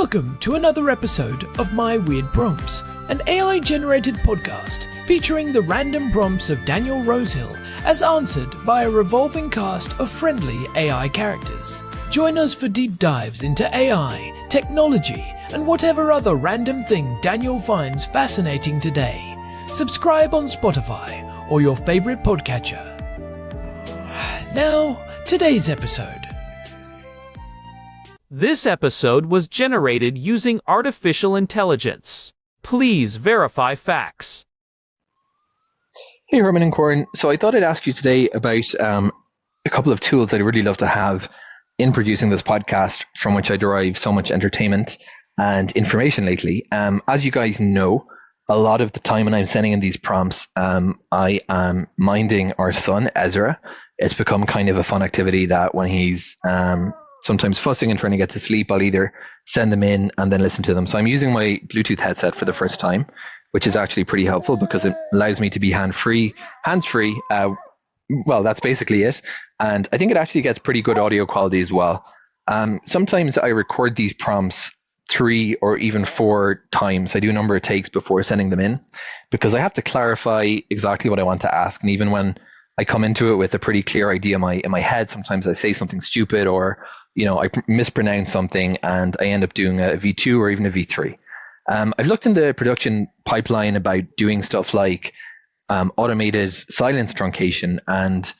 Welcome to another episode of My Weird Prompts, an AI-generated podcast featuring the random prompts of Daniel Rosehill as answered by a revolving cast of friendly AI characters. Join us for deep dives into AI, technology, and whatever other random thing Daniel finds fascinating today. Subscribe on Spotify or your favorite podcatcher. Now, today's episode. This episode was generated using artificial intelligence. Please verify facts. Hey, Herman and Corin. So I thought I'd ask you today about a couple of tools that I really love to have in producing this podcast, from which I derive so much entertainment and information lately. As you guys know, a lot of the time when I'm sending in these prompts, I am minding our son, Ezra. It's become kind of a fun activity that when he's sometimes fussing and trying to get to sleep, I'll either send them in and then listen to them. So I'm using my Bluetooth headset for the first time, which is actually pretty helpful because it allows me to be hands-free. Well, that's basically it. And I think it actually gets pretty good audio quality as well. Sometimes I record these prompts 3 or even 4 times. I do a number of takes before sending them in because I have to clarify exactly what I want to ask. And even when I come into it with a pretty clear idea in my head, sometimes I say something stupid or I mispronounce something and I end up doing a V2 or even a V3. I've looked in the production pipeline about doing stuff like automated silence truncation, and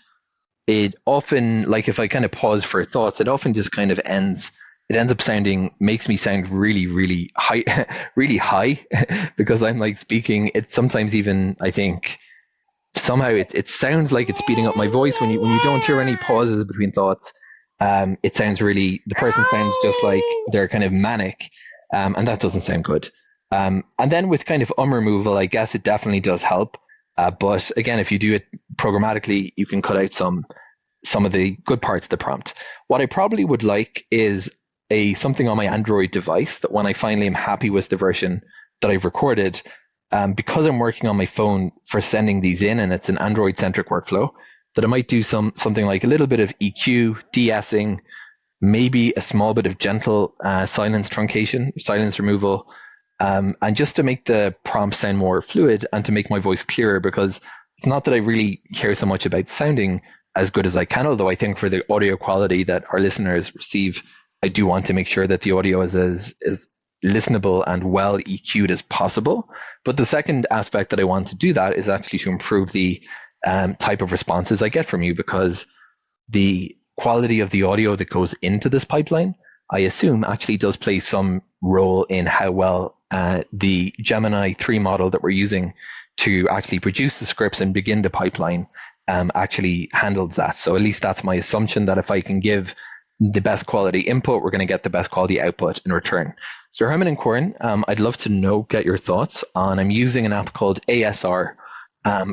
it often, like if I kind of pause for thoughts, it often just kind of ends up makes me sound really, really high, really high because I'm like speaking. It sometimes even, I think, somehow it sounds like it's speeding up my voice when you don't hear any pauses between thoughts. The person sounds just like they're kind of manic, and that doesn't sound good. And then with kind of removal, I guess it definitely does help. But again, if you do it programmatically, you can cut out some of the good parts of the prompt. What I probably would like is something on my Android device that when I finally am happy with the version that I've recorded, because I'm working on my phone for sending these in and it's an Android-centric workflow, that I might do something like a little bit of EQ, de-essing, maybe a small bit of gentle silence truncation, silence removal, and just to make the prompt sound more fluid and to make my voice clearer, because it's not that I really care so much about sounding as good as I can, although I think for the audio quality that our listeners receive, I do want to make sure that the audio is as listenable and well EQ'd as possible. But the second aspect that I want to do that is actually to improve the type of responses I get from you, because the quality of the audio that goes into this pipeline, I assume, actually does play some role in how well the Gemini 3 model that we're using to actually produce the scripts and begin the pipeline actually handles that. So at least that's my assumption, that if I can give the best quality input, we're going to get the best quality output in return. So Herman and Corin, I'd love to get your thoughts on, I'm using an app called ASR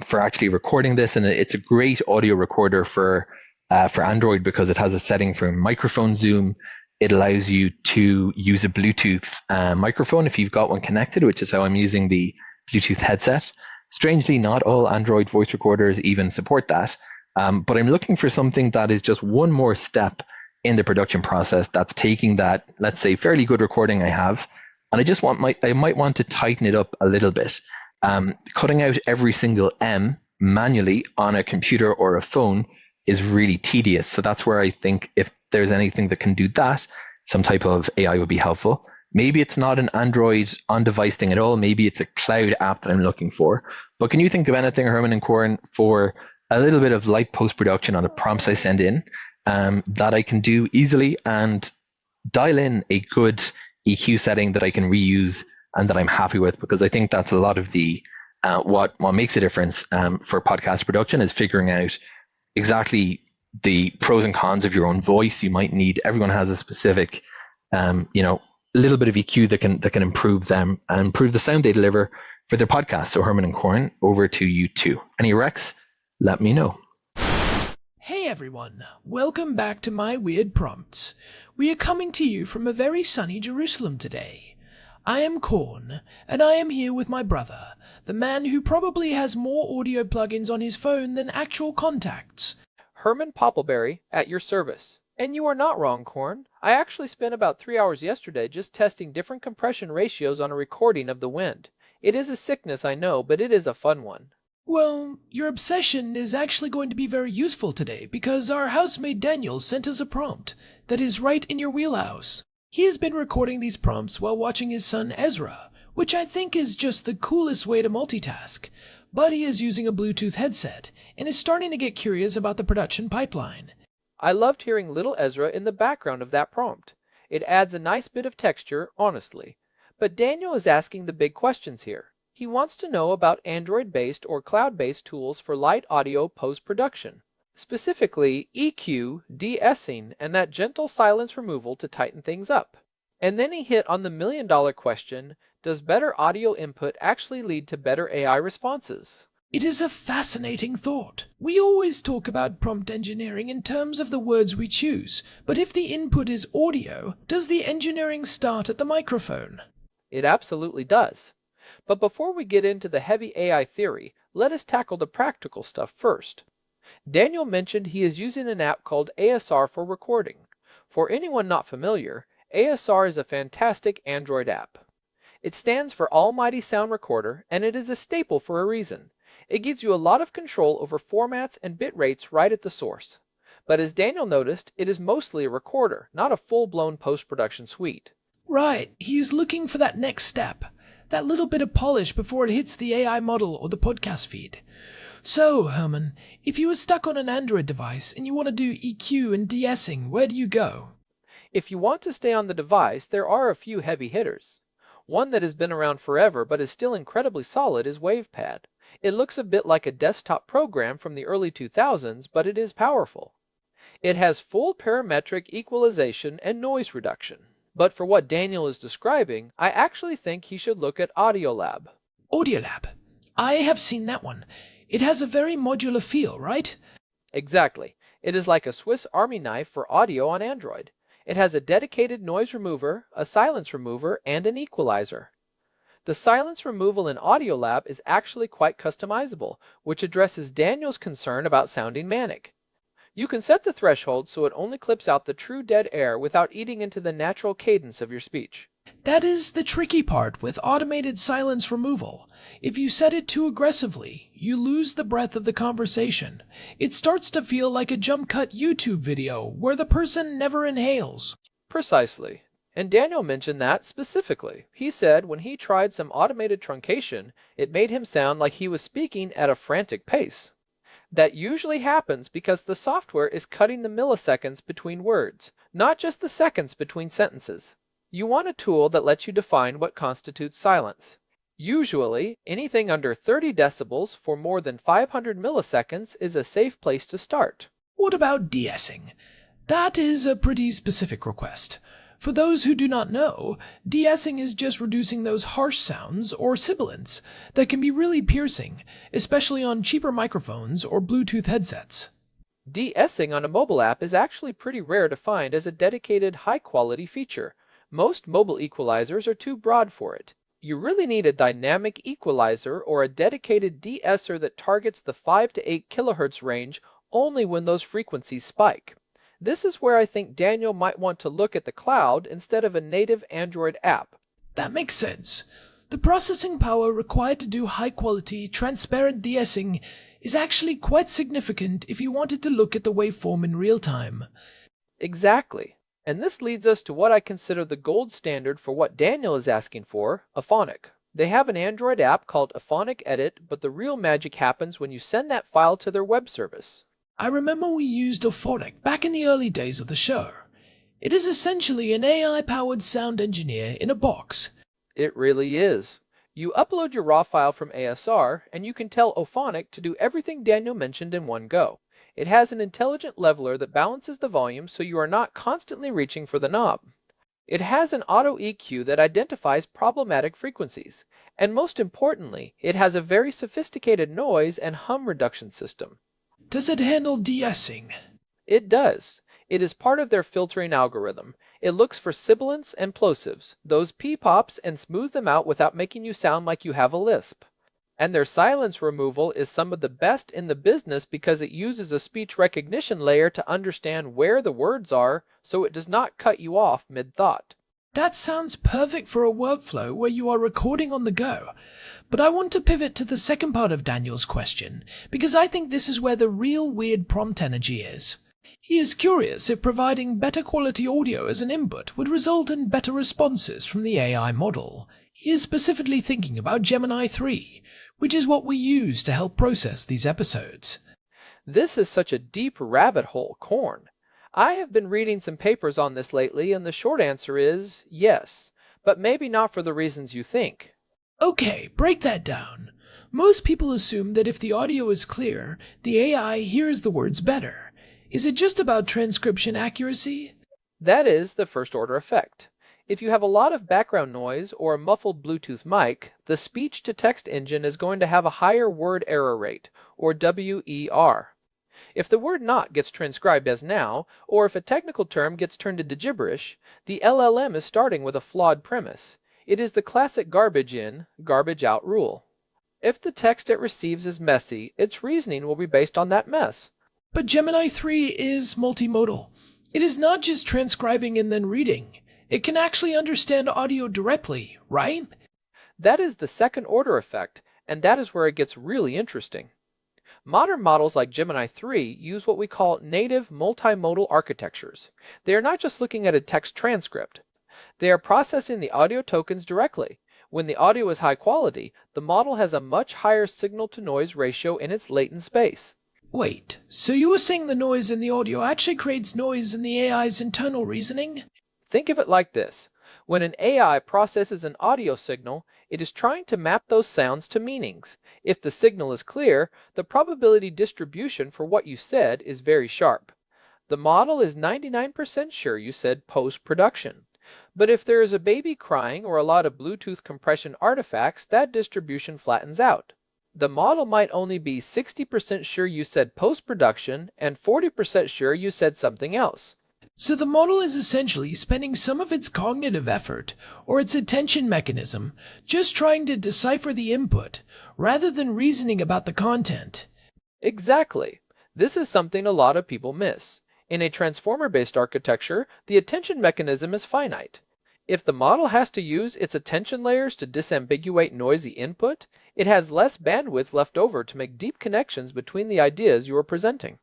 for actually recording this, and it's a great audio recorder for Android because it has a setting for microphone zoom. It allows you to use a Bluetooth microphone if you've got one connected, which is how I'm using the Bluetooth headset. Strangely, not all Android voice recorders even support that, but I'm looking for something that is just one more step in the production process that's taking that, let's say, fairly good recording I have, and I might want to tighten it up a little bit. Cutting out every single M manually on a computer or a phone is really tedious. So that's where I think if there's anything that can do that, some type of AI would be helpful. Maybe it's not an Android on-device thing at all. Maybe it's a cloud app that I'm looking for. But can you think of anything, Herman and Corin, for a little bit of light post-production on the prompts I send in that I can do easily and dial in a good EQ setting that I can reuse and that I'm happy with? Because I think that's a lot of the what makes a difference for podcast production, is figuring out exactly the pros and cons of your own voice. You might need, everyone has a specific, a little bit of EQ that can improve them and improve the sound they deliver for their podcast. So Herman and Corin, over to you too. Any recs? Let me know. Hey everyone, welcome back to My Weird Prompts. We are coming to you from a very sunny Jerusalem today. I am Corn, and I am here with my brother, the man who probably has more audio plugins on his phone than actual contacts. Herman Poppleberry at your service. And you are not wrong, Corn. I actually spent about 3 hours yesterday just testing different compression ratios on a recording of the wind. It is a sickness, I know, but it is a fun one. Well, your obsession is actually going to be very useful today because our housemate Daniel sent us a prompt that is right in your wheelhouse. He has been recording these prompts while watching his son Ezra, which I think is just the coolest way to multitask. But he is using a Bluetooth headset and is starting to get curious about the production pipeline. I loved hearing little Ezra in the background of that prompt. It adds a nice bit of texture, honestly. But Daniel is asking the big questions here. He wants to know about Android-based or cloud-based tools for light audio post-production. Specifically, EQ, de-essing, and that gentle silence removal to tighten things up. And then he hit on the million-dollar question, does better audio input actually lead to better AI responses? It is a fascinating thought. We always talk about prompt engineering in terms of the words we choose, but if the input is audio, does the engineering start at the microphone? It absolutely does. But before we get into the heavy AI theory, let us tackle the practical stuff first. Daniel mentioned he is using an app called ASR for recording. For anyone not familiar, ASR is a fantastic Android app. It stands for Almighty Sound Recorder, and it is a staple for a reason. It gives you a lot of control over formats and bit rates right at the source. But as Daniel noticed, it is mostly a recorder, not a full-blown post-production suite. Right, he's looking for that next step, that little bit of polish before it hits the AI model or the podcast feed. So, Herman, if you were stuck on an Android device and you want to do EQ and de-essing, where do you go? If you want to stay on the device, there are a few heavy hitters. One that has been around forever but is still incredibly solid is WavePad. It looks a bit like a desktop program from the early 2000s, but it is powerful. It has full parametric equalization and noise reduction. But for what Daniel is describing, I actually think he should look at AudioLab. AudioLab. I have seen that one. It has a very modular feel, right? Exactly. It is like a Swiss Army knife for audio on Android. It has a dedicated noise remover, a silence remover, and an equalizer. The silence removal in AudioLab is actually quite customizable, which addresses Daniel's concern about sounding manic. You can set the threshold so it only clips out the true dead air without eating into the natural cadence of your speech. That is the tricky part with automated silence removal. If you set it too aggressively, you lose the breadth of the conversation. It starts to feel like a jump cut YouTube video where the person never inhales. Precisely. And Daniel mentioned that specifically. He said when he tried some automated truncation, it made him sound like he was speaking at a frantic pace. That usually happens because the software is cutting the milliseconds between words, not just the seconds between sentences. You want a tool that lets you define what constitutes silence. Usually, anything under 30 decibels for more than 500 milliseconds is a safe place to start. What about de-essing? That is a pretty specific request. For those who do not know, de-essing is just reducing those harsh sounds or sibilants that can be really piercing, especially on cheaper microphones or Bluetooth headsets. De-essing on a mobile app is actually pretty rare to find as a dedicated high-quality feature. Most mobile equalizers are too broad for it. You really need a dynamic equalizer or a dedicated de-esser that targets the 5 to 8 kHz range only when those frequencies spike. This is where I think Daniel might want to look at the cloud instead of a native Android app. That makes sense. The processing power required to do high-quality, transparent de-essing is actually quite significant if you wanted to look at the waveform in real time. Exactly. And this leads us to what I consider the gold standard for what Daniel is asking for, Auphonic. They have an Android app called Auphonic Edit, but the real magic happens when you send that file to their web service. I remember we used Auphonic back in the early days of the show. It is essentially an AI-powered sound engineer in a box. It really is. You upload your raw file from ASR, and you can tell Auphonic to do everything Daniel mentioned in one go. It has an intelligent leveler that balances the volume so you are not constantly reaching for the knob. It has an auto EQ that identifies problematic frequencies. And most importantly, it has a very sophisticated noise and hum reduction system. Does it handle de-essing? It does. It is part of their filtering algorithm. It looks for sibilants and plosives, those p-pops, and smooths them out without making you sound like you have a lisp. And their silence removal is some of the best in the business because it uses a speech recognition layer to understand where the words are so it does not cut you off mid-thought. That sounds perfect for a workflow where you are recording on the go. But I want to pivot to the second part of Daniel's question, because I think this is where the real weird prompt energy is. He is curious if providing better quality audio as an input would result in better responses from the AI model. He is specifically thinking about Gemini 3, which is what we use to help process these episodes. This is such a deep rabbit hole, Corn. I have been reading some papers on this lately, and the short answer is yes, but maybe not for the reasons you think. Okay, break that down. Most people assume that if the audio is clear, the AI hears the words better. Is it just about transcription accuracy? That is the first order effect. If you have a lot of background noise or a muffled Bluetooth mic, the speech-to-text engine is going to have a higher word error rate, or WER. If the word not gets transcribed as now, or if a technical term gets turned into gibberish, the LLM is starting with a flawed premise. It is the classic garbage in, garbage out rule. If the text it receives is messy, its reasoning will be based on that mess. But Gemini 3 is multimodal. It is not just transcribing and then reading. It can actually understand audio directly, right? That is the second order effect, and that is where it gets really interesting. Modern models like Gemini 3 use what we call native multimodal architectures. They are not just looking at a text transcript. They are processing the audio tokens directly. When the audio is high quality, the model has a much higher signal-to-noise ratio in its latent space. Wait, so you were saying the noise in the audio actually creates noise in the AI's internal reasoning? Think of it like this. When an AI processes an audio signal, it is trying to map those sounds to meanings. If the signal is clear, the probability distribution for what you said is very sharp. The model is 99% sure you said post-production. But if there is a baby crying or a lot of Bluetooth compression artifacts, that distribution flattens out. The model might only be 60% sure you said post-production and 40% sure you said something else. So the model is essentially spending some of its cognitive effort, or its attention mechanism, just trying to decipher the input, rather than reasoning about the content. Exactly. This is something a lot of people miss. In a transformer-based architecture, the attention mechanism is finite. If the model has to use its attention layers to disambiguate noisy input, it has less bandwidth left over to make deep connections between the ideas you are presenting.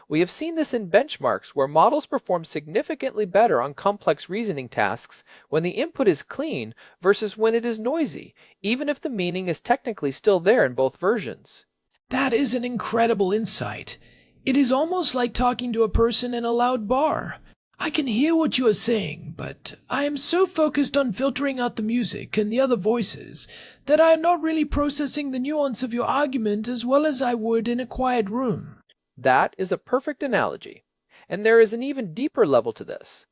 We have seen this in benchmarks where models perform significantly better on complex reasoning tasks when the input is clean versus when it is noisy, even if the meaning is technically still there in both versions. That is an incredible insight. It is almost like talking to a person in a loud bar. I can hear what you are saying, but I am so focused on filtering out the music and the other voices that I am not really processing the nuance of your argument as well as I would in a quiet room. That is a perfect analogy. And there is an even deeper level to this.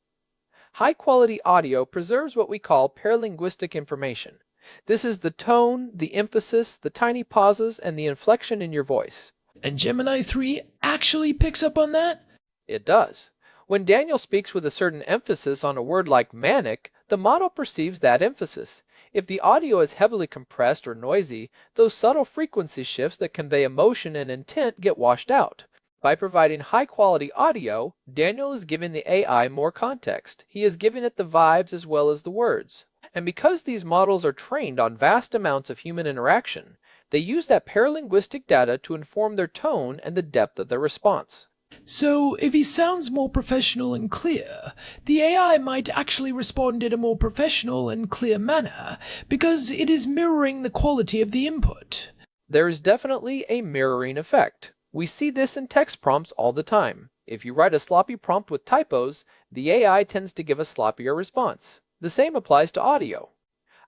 High-quality audio preserves what we call paralinguistic information. This is the tone, the emphasis, the tiny pauses, and the inflection in your voice. And Gemini 3 actually picks up on that? It does. When Daniel speaks with a certain emphasis on a word like manic, the model perceives that emphasis. If the audio is heavily compressed or noisy, those subtle frequency shifts that convey emotion and intent get washed out. By providing high-quality audio, Daniel is giving the AI more context. He is giving it the vibes as well as the words. And because these models are trained on vast amounts of human interaction, they use that paralinguistic data to inform their tone and the depth of their response. So, if he sounds more professional and clear, the AI might actually respond in a more professional and clear manner, because it is mirroring the quality of the input. There is definitely a mirroring effect. We see this in text prompts all the time. If you write a sloppy prompt with typos, the AI tends to give a sloppier response. The same applies to audio.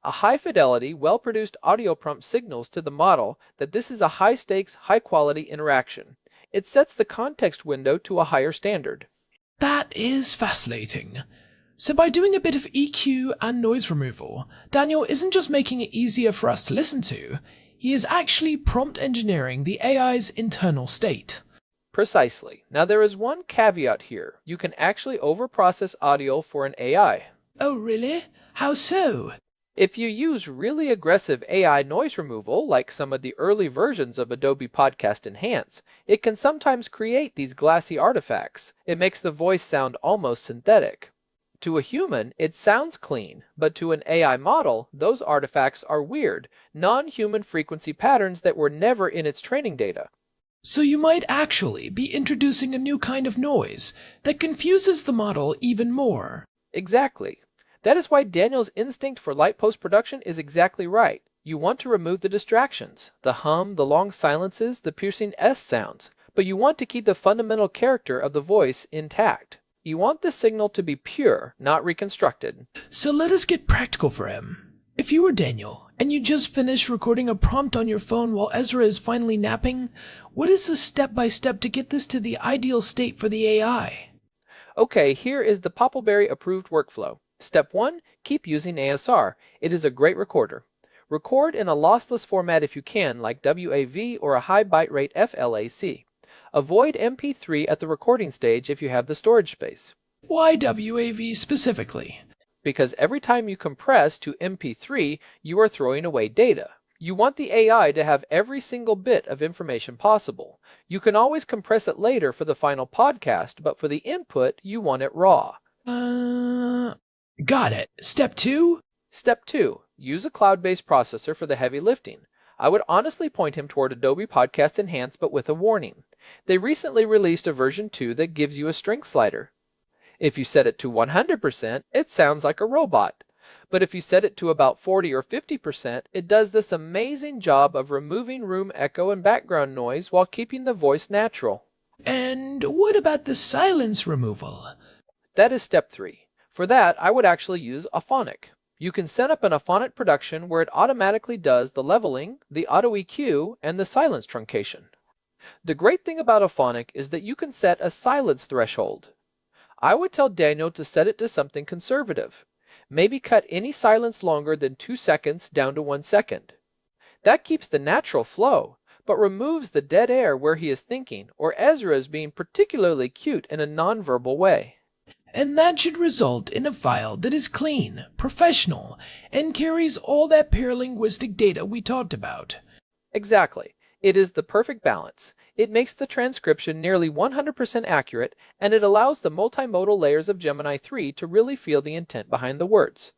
A high-fidelity, well-produced audio prompt signals to the model that this is a high-stakes, high-quality interaction. It sets the context window to a higher standard. That is fascinating. So by doing a bit of EQ and noise removal, Daniel isn't just making it easier for us to listen to, he is actually prompt engineering the AI's internal state. Precisely. Now there is one caveat here. You can actually overprocess audio for an AI. Oh really? How so? If you use really aggressive AI noise removal, like some of the early versions of Adobe Podcast Enhance, it can sometimes create these glassy artifacts. It makes the voice sound almost synthetic. To a human, it sounds clean, but to an AI model, those artifacts are weird, non-human frequency patterns that were never in its training data. So you might actually be introducing a new kind of noise that confuses the model even more. Exactly. That is why Daniel's instinct for light post-production is exactly right. You want to remove the distractions, the hum, the long silences, the piercing S sounds, but you want to keep the fundamental character of the voice intact. You want the signal to be pure, not reconstructed. So let us get practical for him. If you were Daniel, and you just finished recording a prompt on your phone while Ezra is finally napping, what is the step-by-step to get this to the ideal state for the AI? Okay, here is the Poppleberry approved workflow. Step 1, keep using ASR. It is a great recorder. Record in a lossless format if you can, like WAV or a high bitrate FLAC. Avoid MP3 at the recording stage if you have the storage space. Why WAV specifically? Because every time you compress to MP3, you are throwing away data. You want the AI to have every single bit of information possible. You can always compress it later for the final podcast, but for the input, you want it raw. Got it. Step 2? Step 2, use a cloud-based processor for the heavy lifting. I would honestly point him toward Adobe Podcast Enhance, but with a warning. They recently released a version 2 that gives you a strength slider. If you set it to 100%, it sounds like a robot. But if you set it to about 40 or 50%, it does this amazing job of removing room echo and background noise while keeping the voice natural. And what about the silence removal? That is step 3. For that, I would actually use Auphonic. You can set up an Auphonic production where it automatically does the leveling, the auto EQ, and the silence truncation. The great thing about Auphonic is that you can set a silence threshold. I would tell Daniel to set it to something conservative. Maybe cut any silence longer than 2 seconds down to 1 second. That keeps the natural flow, but removes the dead air where he is thinking, or Ezra is being particularly cute in a nonverbal way. And that should result in a file that is clean, professional, and carries all that paralinguistic data we talked about. Exactly. It is the perfect balance. It makes the transcription nearly 100% accurate, and it allows the multimodal layers of Gemini 3 to really feel the intent behind the words.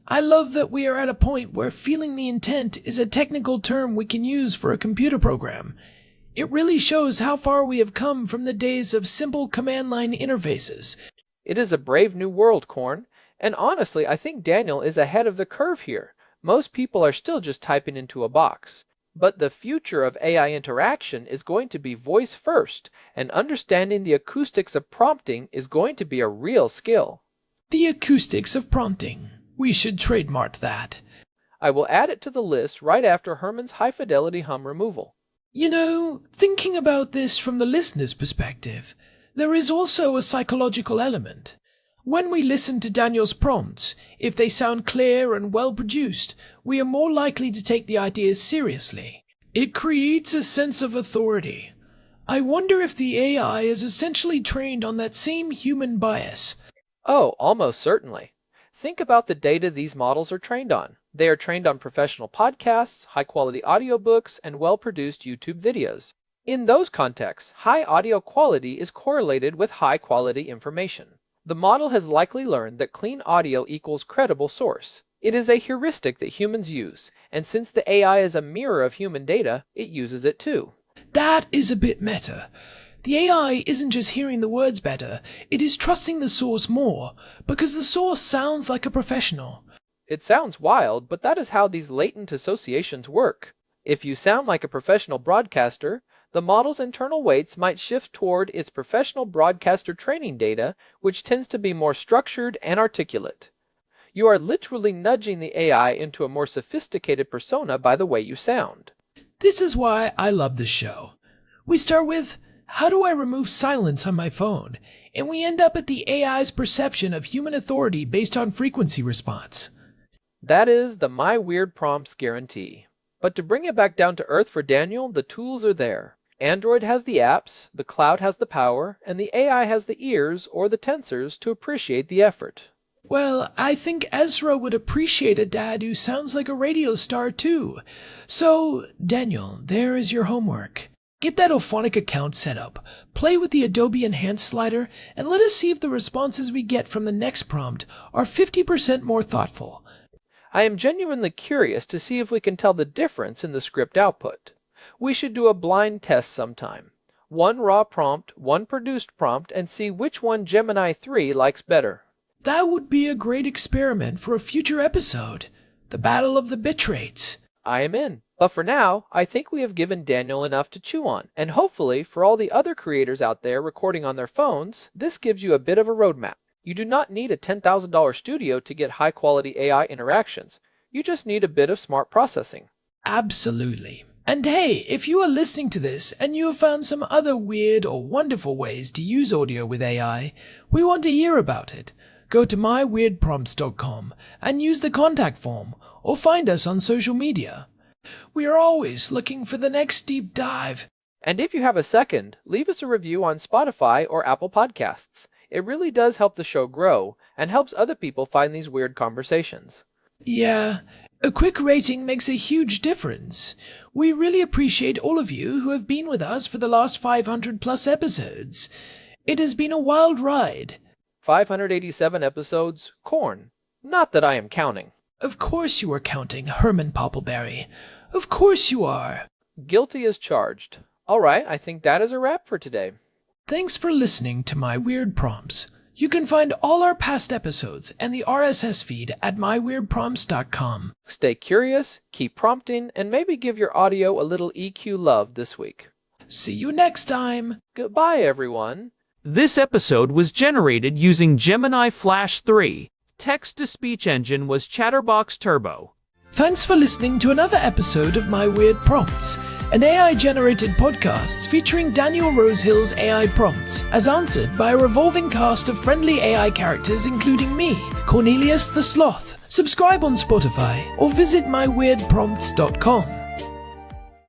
I love that we are at a point where feeling the intent is a technical term we can use for a computer program. It really shows how far we have come from the days of simple command line interfaces. It is a brave new world, Korn, and honestly, I think Daniel is ahead of the curve here. Most people are still just typing into a box. But the future of AI interaction is going to be voice first, and understanding the acoustics of prompting is going to be a real skill. The acoustics of prompting. We should trademark that. I will add it to the list right after Herman's high-fidelity hum removal. You know, thinking about this from the listener's perspective, there is also a psychological element. When we listen to Daniel's prompts, if they sound clear and well produced, we are more likely to take the ideas seriously. It creates a sense of authority. I wonder if the AI is essentially trained on that same human bias. Oh, almost certainly. Think about the data these models are trained on. They are trained on professional podcasts, high-quality audiobooks, and well-produced YouTube videos. In those contexts, high audio quality is correlated with high-quality information. The model has likely learned that clean audio equals credible source. It is a heuristic that humans use, and since the AI is a mirror of human data, it uses it too. That is a bit meta. The AI isn't just hearing the words better, it is trusting the source more, because the source sounds like a professional. It sounds wild, but that is how these latent associations work. If you sound like a professional broadcaster, the model's internal weights might shift toward its professional broadcaster training data, which tends to be more structured and articulate. You are literally nudging the AI into a more sophisticated persona by the way you sound. This is why I love this show. We start with, how do I remove silence on my phone? And we end up at the AI's perception of human authority based on frequency response. That is the My Weird Prompts guarantee. But to bring it back down to earth for Daniel, the tools are there. Android has the apps, the cloud has the power, and the AI has the ears or the tensors to appreciate the effort. Well, I think Ezra would appreciate a dad who sounds like a radio star too. So, Daniel, there is your homework. Get that Auphonic account set up, play with the Adobe Enhance slider, and let us see if the responses we get from the next prompt are 50% more thoughtful. I am genuinely curious to see if we can tell the difference in the script output. We should do a blind test sometime. One raw prompt, one produced prompt, and see which one Gemini 3 likes better. That would be a great experiment for a future episode. The Battle of the Bitrates. I am in. But for now, I think we have given Daniel enough to chew on. And hopefully, for all the other creators out there recording on their phones, this gives you a bit of a roadmap. You do not need a $10,000 studio to get high-quality AI interactions. You just need a bit of smart processing. Absolutely. And hey, if you are listening to this and you have found some other weird or wonderful ways to use audio with AI, we want to hear about it. Go to myweirdprompts.com and use the contact form, or find us on social media. We are always looking for the next deep dive. And if you have a second, leave us a review on Spotify or Apple Podcasts. It really does help the show grow and helps other people find these weird conversations. Yeah, a quick rating makes a huge difference. We really appreciate all of you who have been with us for the last 500 plus episodes. It has been a wild ride. 587 episodes, corn. Not that I am counting. Of course you are counting, Herman Poppleberry. Of course you are. Guilty as charged. All right, I think that is a wrap for today. Thanks for listening to My Weird Prompts. You can find all our past episodes and the RSS feed at myweirdprompts.com. Stay curious, keep prompting, and maybe give your audio a little EQ love this week. See you next time. Goodbye, everyone. This episode was generated using Gemini Flash 3. Text-to-speech engine was Chatterbox Turbo. Thanks for listening to another episode of My Weird Prompts, an AI-generated podcast featuring Daniel Rosehill's AI prompts, as answered by a revolving cast of friendly AI characters including me, Cornelius the Sloth. Subscribe on Spotify or visit myweirdprompts.com.